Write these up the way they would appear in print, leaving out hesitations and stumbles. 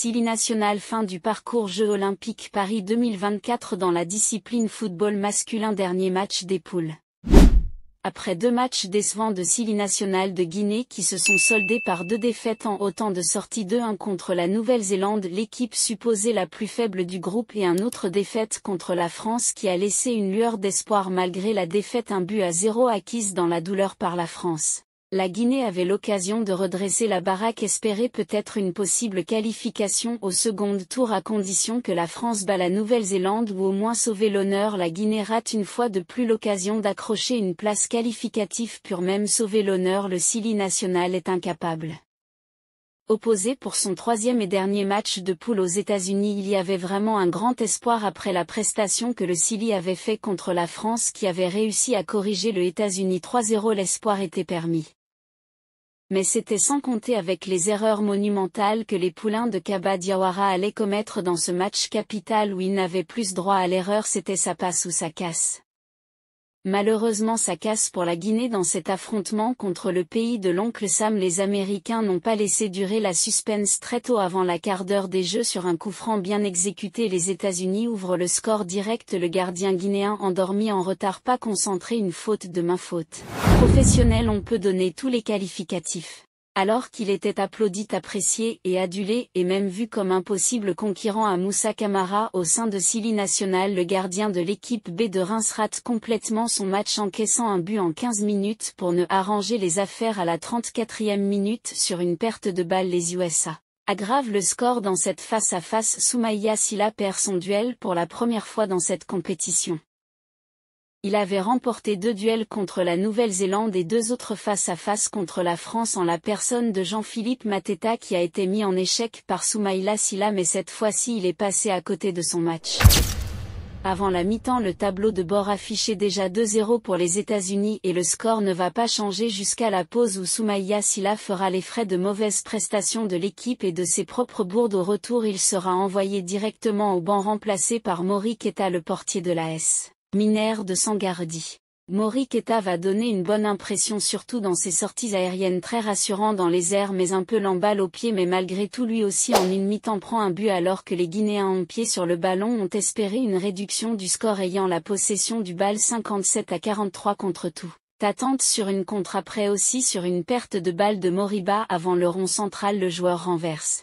Sili national. Fin du parcours Jeux Olympiques Paris 2024 dans la discipline football masculin. Dernier match des poules. Après 2 matchs décevants de Sili national de Guinée qui se sont soldés par 2 défaites en autant de sorties 2-1 contre la Nouvelle-Zélande, l'équipe supposée la plus faible du groupe, et une autre défaite contre la France qui a laissé une lueur d'espoir malgré la défaite 1-0 acquise dans la douleur par la France. La Guinée avait l'occasion de redresser la baraque, espérer peut-être une possible qualification au second tour à condition que la France bat la Nouvelle-Zélande ou au moins sauver l'honneur. La Guinée rate une fois de plus l'occasion d'accrocher une place qualificative pour même sauver l'honneur. Le Sili national est incapable. Opposé pour son 3e et dernier match de poule aux États-Unis, il y avait vraiment un grand espoir après la prestation que le Sili avait fait contre la France qui avait réussi à corriger le États-Unis 3-0. L'espoir était permis. Mais c'était sans compter avec les erreurs monumentales que les poulains de Kaba Diawara allaient commettre dans ce match capital où ils n'avaient plus droit à l'erreur. C'était sa passe ou sa casse. Malheureusement, ça casse pour la Guinée dans cet affrontement contre le pays de l'oncle Sam. Les Américains n'ont pas laissé durer la suspense très tôt avant la quart d'heure des Jeux sur un coup franc bien exécuté. Les États-Unis ouvrent le score direct. Le gardien guinéen endormi en retard, pas concentré, une faute de main. Faute professionnelle, on peut donner tous les qualificatifs. Alors qu'il était applaudi, apprécié et adulé, et même vu comme un possible concurrent à Moussa Camara au sein de Sili national, le gardien de l'équipe B de Reims rate complètement son match, encaissant un but en 15 minutes pour ne arranger les affaires à la 34e minute sur une perte de balle. Les USA aggravent le score dans cette face-à-face. Soumaïla Sylla perd son duel pour la première fois dans cette compétition. Il avait remporté 2 duels contre la Nouvelle-Zélande et 2 autres face-à-face contre la France en la personne de Jean-Philippe Mateta qui a été mis en échec par Soumaïla Sylla, mais cette fois-ci il est passé à côté de son match. Avant la mi-temps, le tableau de bord affichait déjà 2-0 pour les États-Unis et le score ne va pas changer jusqu'à la pause où Soumaïla Sylla fera les frais de mauvaises prestations de l'équipe et de ses propres bourdes. Au retour, il sera envoyé directement au banc remplacé par Mori Keita, le portier de l'AS Minaire de Sangardi. Mori Keita va donner une bonne impression surtout dans ses sorties aériennes, très rassurant dans les airs mais un peu l'emballe au pied, mais malgré tout lui aussi en une mi-temps prend un but alors que les Guinéens en pied sur le ballon ont espéré une réduction du score ayant la possession du bal 57-43 contre tout. Attente sur une contre après aussi sur une perte de balle de Moriba avant le rond central, le joueur renverse.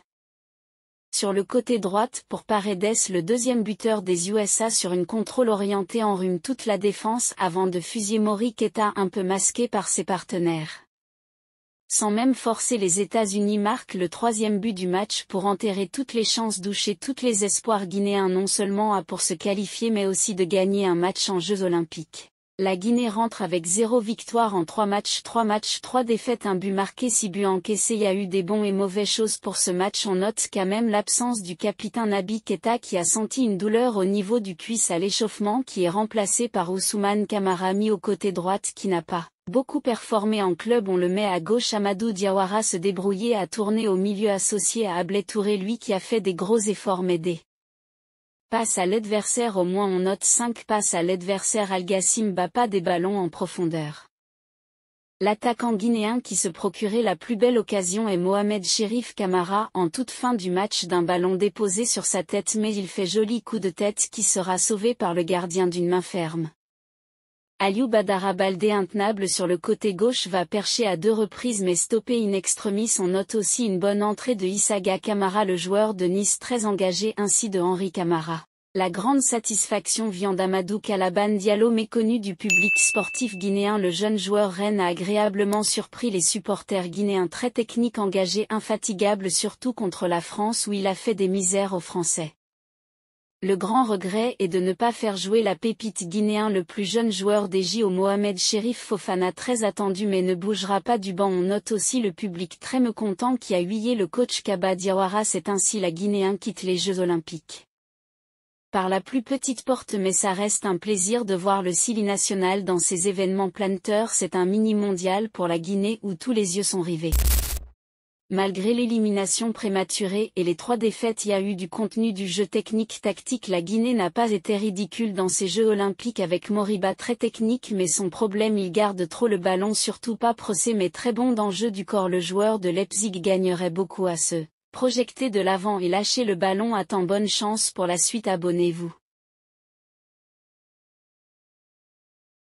Sur le côté droite pour Paredes, le deuxième buteur des USA, sur une contrôle orientée enrhume toute la défense avant de fusiller Mori Keita un peu masqué par ses partenaires. Sans même forcer, les États-Unis marquent le 3e but du match pour enterrer toutes les chances, doucher tous les espoirs guinéens non seulement pour se qualifier mais aussi de gagner un match en Jeux Olympiques. La Guinée rentre avec 0 victoire en 3 matchs, 3 défaites, 1 but marqué, 6 buts encaissés. Il y a eu des bons et mauvais choses pour ce match. On note quand même l'absence du capitaine Naby Keita qui a senti une douleur au niveau du cuisse à l'échauffement, qui est remplacé par Ousmane Camara mis au côté droite qui n'a pas beaucoup performé en club. On le met à gauche. Amadou Diawara se débrouiller à tourner au milieu associé à Ablé Touré, lui qui a fait des gros efforts m'aider. Passe à l'adversaire, au moins on note 5 passes à l'adversaire. Al-Gassim bat pas des ballons en profondeur. L'attaquant guinéen qui se procurait la plus belle occasion est Mohamed Chérif Camara en toute fin du match, d'un ballon déposé sur sa tête, mais il fait joli coup de tête qui sera sauvé par le gardien d'une main ferme. Aliou Badara Baldé intenable sur le côté gauche va percher à 2 reprises mais stoppé in extremis. On note aussi une bonne entrée de Issaga Camara, le joueur de Nice très engagé, ainsi de Henri Camara. La grande satisfaction vient d'Amadou Calaban Diallo, méconnu du public sportif guinéen. Le jeune joueur Rennes a agréablement surpris les supporters guinéens, très technique, engagé, infatigable surtout contre la France où il a fait des misères aux Français. Le grand regret est de ne pas faire jouer la pépite guinéen, le plus jeune joueur des JO, Mohamed Chérif Fofana, très attendu mais ne bougera pas du banc. On note aussi le public très mécontent qui a huillé le coach Kaba Diawara. C'est ainsi la Guinéen quitte les Jeux Olympiques par la plus petite porte, mais ça reste un plaisir de voir le Sili national dans ces événements planeteurs. C'est un mini mondial pour la Guinée où tous les yeux sont rivés. Malgré l'élimination prématurée et les 3 défaites, il y a eu du contenu, du jeu technique tactique. La Guinée n'a pas été ridicule dans ces Jeux Olympiques avec Moriba très technique, mais son problème, il garde trop le ballon, surtout pas procès mais très bon dans le jeu du corps. Le joueur de Leipzig gagnerait beaucoup à ce Projectez de l'avant et lâchez le ballon à temps. Bonne chance pour la suite. Abonnez-vous.